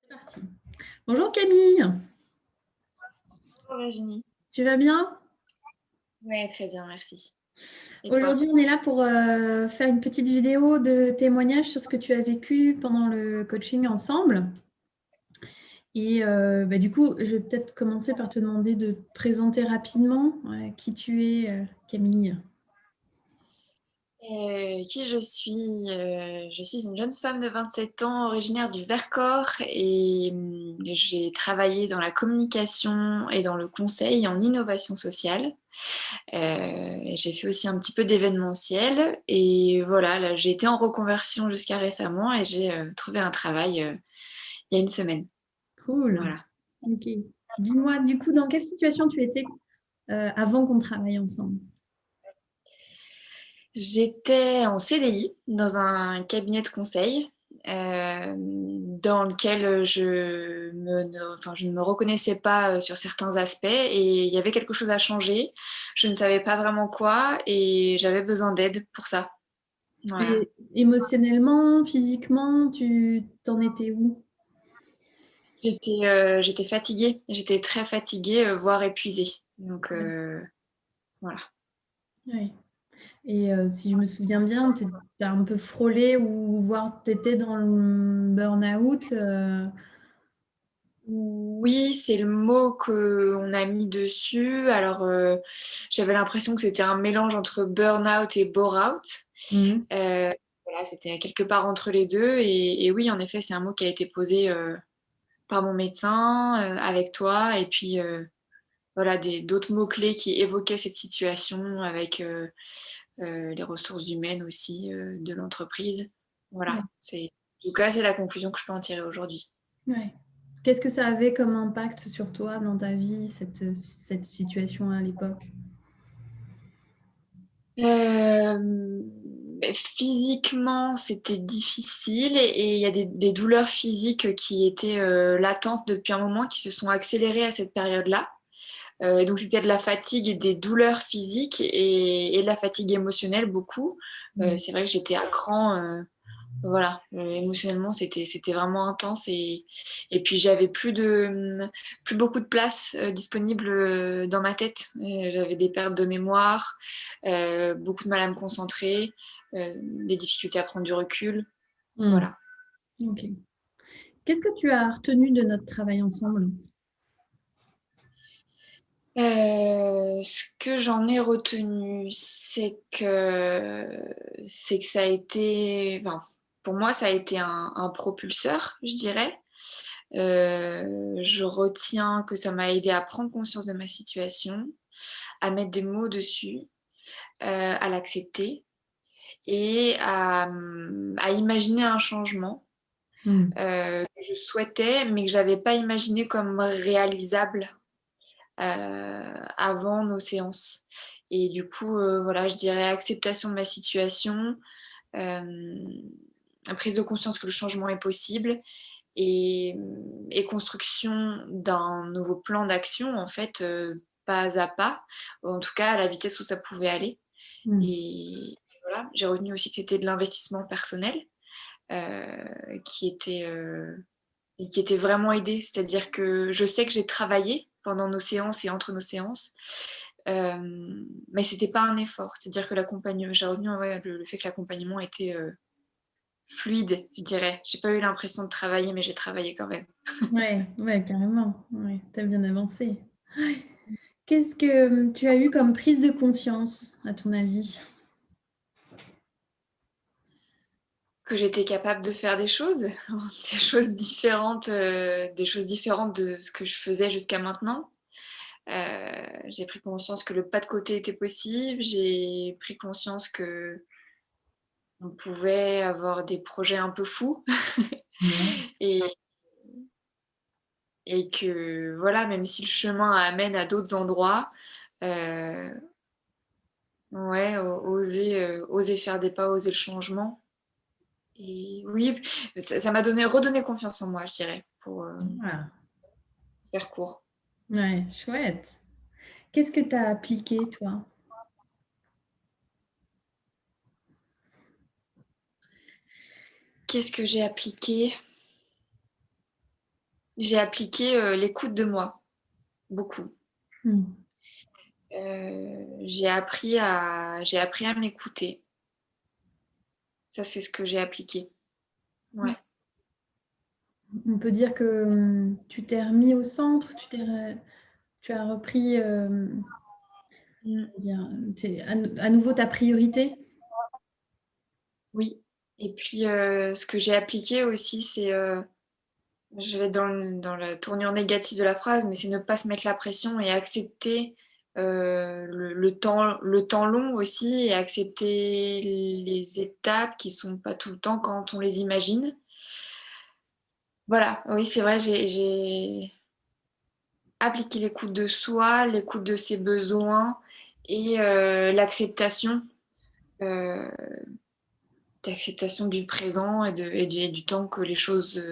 Parti. Bonjour Camille, Bonjour Virginie. tu vas bien? Ouais, très bien, merci. Et toi? Aujourd'hui, on est là pour faire une petite vidéo de témoignage sur ce que tu as vécu pendant le coaching ensemble. Et du coup, je vais peut-être commencer par te demander de te présenter rapidement qui tu es, Camille. Qui je suis? Je suis une jeune femme de 27 ans, originaire du Vercors et j'ai travaillé dans la communication et dans le conseil en innovation sociale. J'ai fait aussi un petit peu d'événementiel et voilà, là, j'ai été en reconversion jusqu'à récemment et j'ai trouvé un travail il y a une semaine. Cool. Voilà. Ok. Dis-moi, du coup, dans quelle situation tu étais avant qu'on travaille ensemble? J'étais en CDI dans un cabinet de conseil dans lequel je ne me reconnaissais pas sur certains aspects et il y avait quelque chose à changer. Je ne savais pas vraiment quoi et j'avais besoin d'aide pour ça. Voilà. Et émotionnellement, physiquement, tu t'en étais où? J'étais fatiguée, j'étais très fatiguée, voire épuisée. Donc voilà. Ouais. Et si je me souviens bien, tu as un peu frôlé ou voire tu étais dans le burn-out. Oui, c'est le mot qu'on a mis dessus. Alors, j'avais l'impression que c'était un mélange entre burn-out et bore-out. Mhm. Voilà, c'était quelque part entre les deux. Et oui, en effet, c'est un mot qui a été posé par mon médecin, avec toi. Et puis, voilà, d'autres mots-clés qui évoquaient cette situation avec les ressources humaines aussi de l'entreprise. Voilà, Ouais, en tout cas, c'est la conclusion que je peux en tirer aujourd'hui. ouais. Qu'est-ce que ça avait comme impact sur toi dans ta vie, cette situation à l'époque? Physiquement, c'était difficile et il y a des douleurs physiques qui étaient latentes depuis un moment, qui se sont accélérées à cette période-là. Donc c'était de la fatigue et des douleurs physiques et de la fatigue émotionnelle beaucoup. Mhm. C'est vrai que j'étais à cran. Voilà, émotionnellement, c'était vraiment intense et puis j'avais plus beaucoup de place disponible dans ma tête. J'avais des pertes de mémoire, beaucoup de mal à me concentrer, des difficultés à prendre du recul. Mhm. Voilà. Ok. Qu'est-ce que tu as retenu de notre travail ensemble? Ce que j'en ai retenu, c'est que ça a été, enfin, pour moi, ça a été un propulseur, je dirais. Je retiens que ça m'a aidé à prendre conscience de ma situation, à mettre des mots dessus, à l'accepter et à imaginer un changement Mhm. que je souhaitais, mais que j'avais pas imaginé comme réalisable avant nos séances. Et du coup, voilà, je dirais acceptation de ma situation, euh, prise de conscience que le changement est possible et, et construction d'un nouveau plan d'action, en fait, pas à pas, en tout cas à la vitesse où ça pouvait aller. Mhm. Et voilà, j'ai retenu aussi que c'était de l'investissement personnel euh, qui était, euh, qui était vraiment aidé. C'est-à-dire que je sais que j'ai travaillé pendant nos séances et entre nos séances, mais c'était pas un effort. C'est-à-dire que l'accompagnement, j'ai retenu ouais, le fait que l'accompagnement était fluide, je dirais. J'ai pas eu l'impression de travailler, mais j'ai travaillé quand même. Ouais, ouais, carrément. Ouais, tu as bien avancé. Qu'est-ce que tu as eu comme prise de conscience, à ton avis? Que j'étais capable de faire des choses différentes de ce que je faisais jusqu'à maintenant. J'ai pris conscience que le pas de côté était possible. J'ai pris conscience que on pouvait avoir des projets un peu fous Ouais. et, et que voilà, même si le chemin amène à d'autres endroits, euh, ouais, oser faire des pas, oser le changement. Et oui, ça m'a redonné confiance en moi, je dirais, pour Ah, faire court. ouais, chouette. Qu'est-ce que tu as appliqué, toi? Qu'est-ce que j'ai appliqué? j'ai appliqué l'écoute de moi, beaucoup. Mm. J'ai appris à m'écouter. Ça, c'est ce que j'ai appliqué. Ouais. On peut dire que tu t'es remis au centre, tu as repris Mm. dire, à nouveau ta priorité. Oui. Et puis, ce que j'ai appliqué aussi, je vais dans la tournure négative de la phrase, mais c'est ne pas se mettre la pression et accepter le temps long aussi et accepter les étapes qui sont pas tout le temps quand on les imagine. Voilà, oui, c'est vrai, j'ai appliqué l'écoute de soi, l'écoute de ses besoins et euh, l'acceptation du présent et du temps que les choses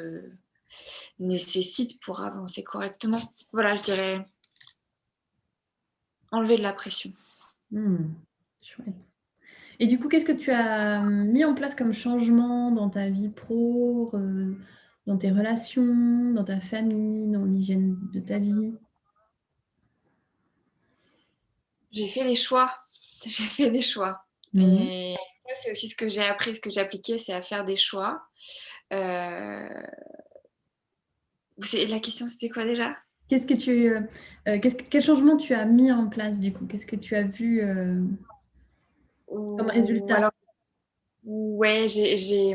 nécessitent pour avancer correctement. Voilà, je dirais enlever de la pression. Hmm, chouette. Et du coup, qu'est-ce que tu as mis en place comme changement dans ta vie pro, dans tes relations, dans ta famille, dans l'hygiène de ta vie? J'ai fait des choix. J'ai fait des choix. Mhm. Et ça, c'est aussi ce que j'ai appris, ce que j'ai appliqué, c'est à faire des choix. Euh, La question, c'était quoi déjà? Qu'est-ce que quel changement tu as mis en place du coup? Qu'est-ce que tu as vu comme Ou résultat? alors, ouais, j'ai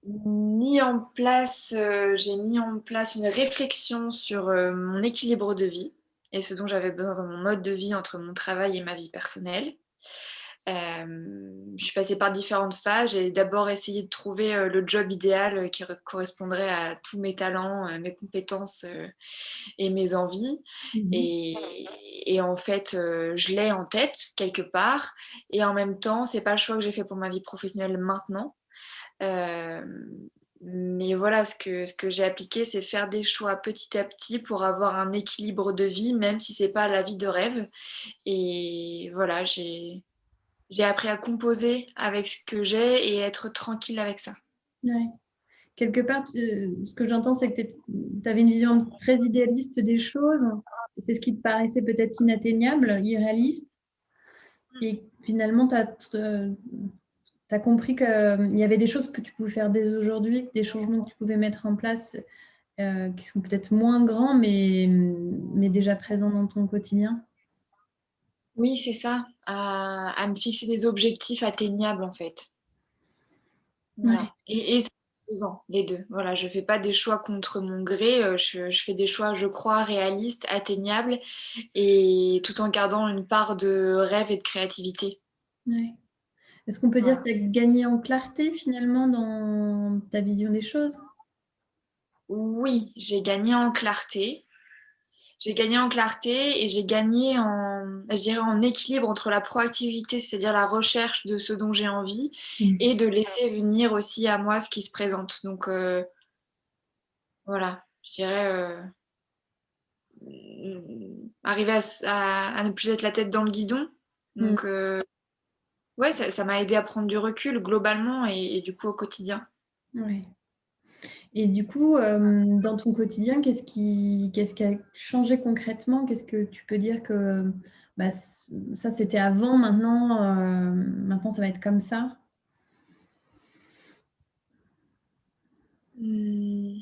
mis en place une réflexion sur mon équilibre de vie et ce dont j'avais besoin dans mon mode de vie entre mon travail et ma vie personnelle. Je suis passée par différentes phases. J'ai d'abord essayé de trouver le job idéal qui correspondrait à tous mes talents, mes compétences et mes envies. Mhm. Et, et en fait, je l'ai en tête quelque part. Et en même temps, c'est pas le choix que j'ai fait pour ma vie professionnelle maintenant. Euh, mais voilà, ce que j'ai appliqué, c'est faire des choix petit à petit pour avoir un équilibre de vie, même si c'est pas la vie de rêve. Et voilà, j'ai appris à composer avec ce que j'ai et être tranquille avec ça. Ouais. Quelque part, ce que j'entends, c'est que tu avais une vision très idéaliste des choses. C'est ce qui te paraissait peut-être inatteignable, irréaliste. Et finalement, tu as compris qu'il y avait des choses que tu pouvais faire dès aujourd'hui, des changements que tu pouvais mettre en place qui sont peut-être moins grands, mais déjà présents dans ton quotidien. Oui, c'est ça, à me fixer des objectifs atteignables en fait. Ouais. Voilà. Et c'est faisant, les deux. Voilà, je fais pas des choix contre mon gré, je fais des choix, je crois, réalistes, atteignables, et tout en gardant une part de rêve et de créativité. Ouais. Est-ce qu'on peut dire Voilà. que tu as gagné en clarté finalement dans ta vision des choses? Oui, j'ai gagné en clarté. J'ai gagné en clarté et j'ai gagné je dirais, en équilibre entre la proactivité, c'est-à-dire la recherche de ce dont j'ai envie, Mm. et de laisser venir aussi à moi ce qui se présente. Donc voilà, je dirais arriver à ne plus être la tête dans le guidon. Mm. Donc ouais, ça m'a aidé à prendre du recul globalement et du coup au quotidien. Ouais. Et du coup, dans ton quotidien, qu'est-ce qui a changé concrètement? Qu'est-ce que tu peux dire que bah, ça c'était avant, maintenant ça va être comme ça? Hmm.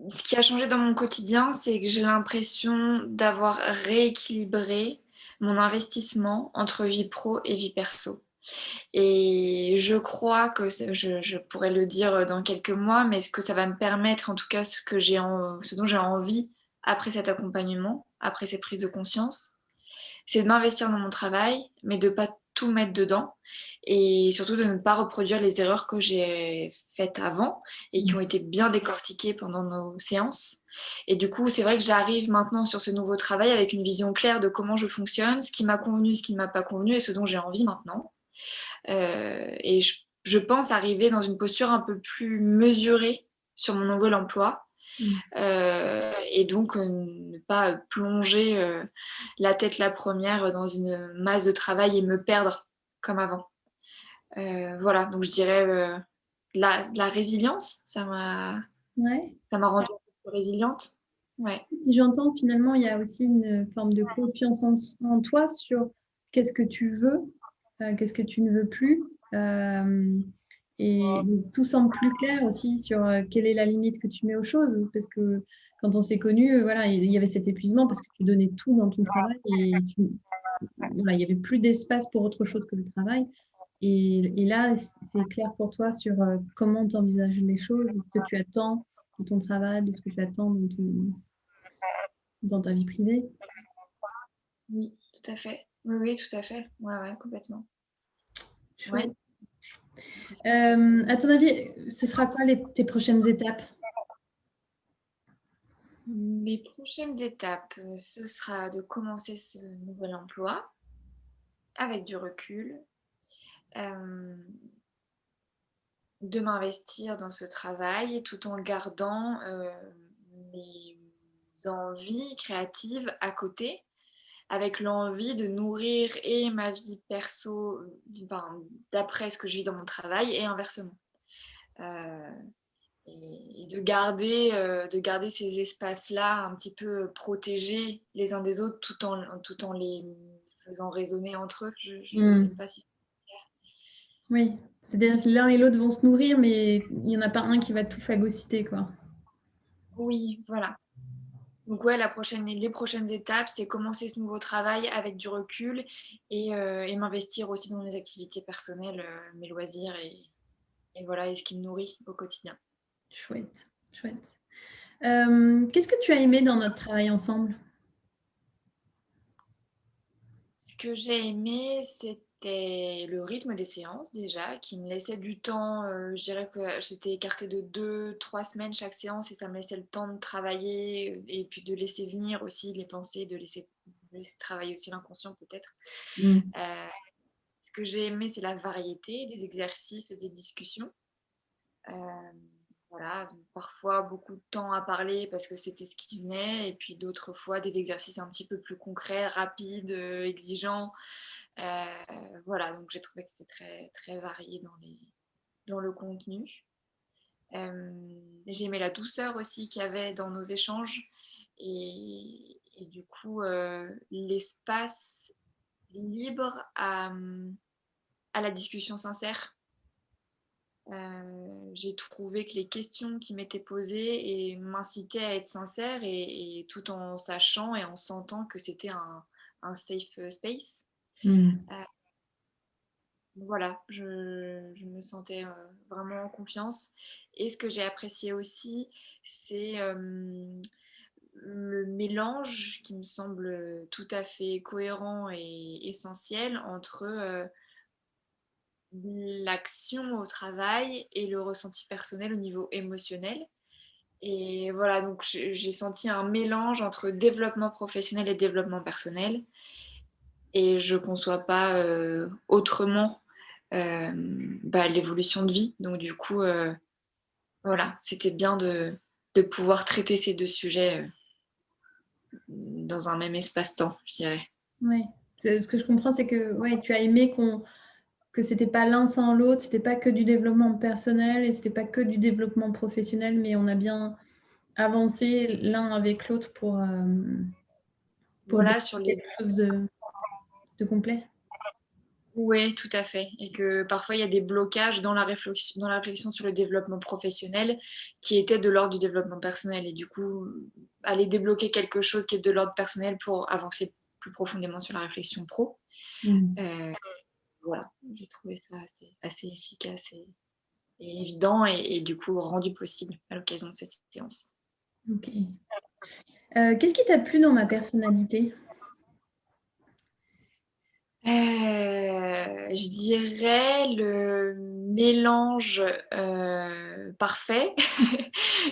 Ce qui a changé dans mon quotidien, c'est que j'ai l'impression d'avoir rééquilibré mon investissement entre vie pro et vie perso. Et je crois que je pourrais le dire dans quelques mois, mais ce que ça va me permettre, en tout cas ce dont j'ai envie après cet accompagnement, après ces prises de conscience, c'est de m'investir dans mon travail, mais de pas tout mettre dedans et surtout de ne pas reproduire les erreurs que j'ai faites avant et qui ont été bien décortiquées pendant nos séances. Et du coup, c'est vrai que j'arrive maintenant sur ce nouveau travail avec une vision claire de comment je fonctionne, ce qui m'a convenu, ce qui ne m'a pas convenu et ce dont j'ai envie maintenant. Et je pense arriver dans une posture un peu plus mesurée sur mon nouvel emploi Mm. et donc ne pas plonger la tête la première dans une masse de travail et me perdre comme avant. Voilà, donc je dirais la résilience, Ouais. ça m'a rendue plus résiliente. Ouais. Si j'entends, finalement, il y a aussi une forme de confiance en toi sur qu'est-ce que tu veux, qu'est-ce que tu ne veux plus. Et donc, tout semble plus clair aussi sur quelle est la limite que tu mets aux choses. Parce que quand on s'est connus, voilà, il y avait cet épuisement parce que tu donnais tout dans ton travail et voilà, il n'y avait plus d'espace pour autre chose que le travail. Et là, c'est clair pour toi sur comment tu envisages les choses, ce que tu attends de ton travail, de ce que tu attends dans ta vie privée. Oui, tout à fait. Oui, oui, tout à fait. Ouais, ouais, complètement. Ouais. Chouette. À ton avis, ce sera quoi tes prochaines étapes? Mes prochaines étapes, ce sera de commencer ce nouvel emploi avec du recul, euh, de m'investir dans ce travail tout en gardant mes envies créatives à côté, avec l'envie de nourrir et ma vie perso, enfin, d'après ce que je vis dans mon travail et inversement. Euh, et de garder ces espaces-là un petit peu protégés les uns des autres tout en les faisant résonner entre eux. Je ne sais pas si... Oui, c'est-à-dire que l'un et l'autre vont se nourrir, mais il n'y en a pas un qui va tout phagocyter, quoi. Oui, voilà. Donc ouais, les prochaines étapes, c'est commencer ce nouveau travail avec du recul et m'investir aussi dans mes activités personnelles, mes loisirs et voilà, et ce qui me nourrit au quotidien. Chouette, chouette. Qu'est-ce que tu as aimé dans notre travail ensemble? Ce que j'ai aimé, c'était le rythme des séances déjà, qui me laissait du temps. Je dirais que j'étais écartée de 2, 3 semaines chaque séance et ça me laissait le temps de travailler et puis de laisser venir aussi les pensées, de laisser travailler aussi l'inconscient peut-être. Mm. Euh, Ce que j'ai aimé, c'est la variété des exercices et des discussions. Euh, voilà, parfois beaucoup de temps à parler parce que c'était ce qui venait, et puis d'autres fois des exercices un petit peu plus concrets, rapides, exigeants. Euh, voilà, donc j'ai trouvé que c'était très, très varié dans le contenu. J'ai aimé la douceur aussi qu'il y avait dans nos échanges et du coup l'espace libre à la discussion sincère. J'ai trouvé que les questions qui m'étaient posées et m'incitaient à être sincère et tout en sachant et en sentant que c'était un safe space. Mm. Euh, voilà, je me sentais vraiment en confiance. Et ce que j'ai apprécié aussi, c'est le mélange qui me semble tout à fait cohérent et essentiel entre l'action au travail et le ressenti personnel au niveau émotionnel. Et voilà, donc j'ai senti un mélange entre développement professionnel et développement personnel. Et je ne conçois pas autrement l'évolution de vie. Donc du coup, voilà, c'était bien de pouvoir traiter ces deux sujets dans un même espace-temps, je dirais. Ouais. Ce que je comprends, c'est que ouais, tu as aimé que c'était pas l'un sans l'autre, c'était pas que du développement personnel et c'était pas que du développement professionnel, mais on a bien avancé l'un avec l'autre pour Voilà, développer sur les... quelque chose de complet. Oui, tout à fait. Et que parfois, il y a des blocages dans la réflexion sur le développement professionnel qui étaient de l'ordre du développement personnel. Et du coup, aller débloquer quelque chose qui est de l'ordre personnel pour avancer plus profondément sur la réflexion pro. Mm. Euh, voilà, j'ai trouvé ça assez efficace et évident et du coup rendu possible à l'occasion de cette séance. Ok. Qu'est-ce qui t'a plu dans ma personnalité? Je dirais le mélange parfait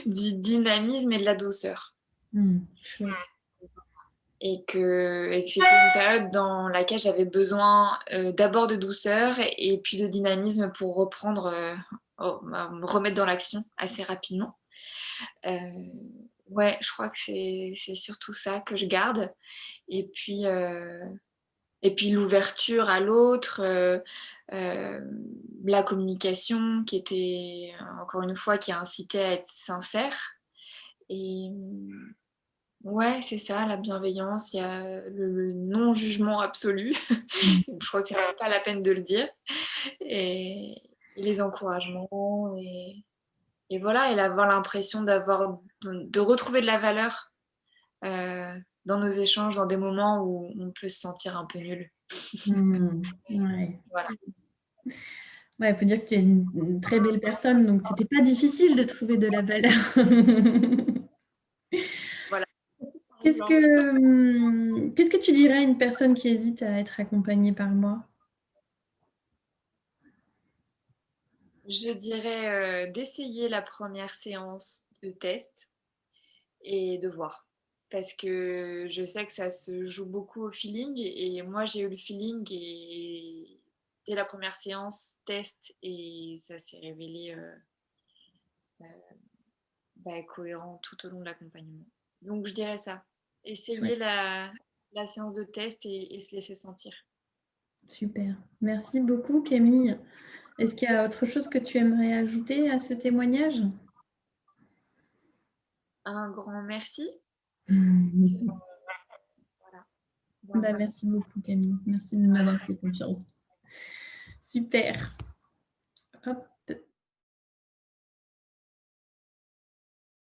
du dynamisme et de la douceur. Mm. Chouette. Et que c'était une période dans laquelle j'avais besoin d'abord de douceur et puis de dynamisme pour reprendre, me remettre dans l'action assez rapidement. Euh, ouais, je crois que c'est surtout ça que je garde. Et puis, Et puis l'ouverture à l'autre, la communication qui était, encore une fois, qui a incité à être sincère. Et ouais, c'est ça, la bienveillance, il y a le non-jugement absolu. Je crois que c'est même pas la peine de le dire. Et les encouragements, et voilà, et avoir l'impression de retrouver de la valeur dans nos échanges, dans des moments où on peut se sentir un peu nul. Ouais. Voilà. Ouais, il faut dire que tu es une très belle personne, donc c'était pas difficile de trouver de la valeur. Voilà. Qu'est-ce que tu dirais à une personne qui hésite à être accompagnée par moi? Je dirais d'essayer la première séance de test et de voir. Parce que je sais que ça se joue beaucoup au feeling. Et moi, j'ai eu le feeling et dès la première séance, test, et ça s'est révélé cohérent tout au long de l'accompagnement. Donc, je dirais ça. Essayer Chouette, la séance de test et se laisser sentir. super. Merci beaucoup, Camille. Est-ce qu'il y a autre chose que tu aimerais ajouter à ce témoignage? Un grand merci. Voilà. Bah, merci beaucoup, Camille. Merci de m'avoir fait confiance. Super. Hop.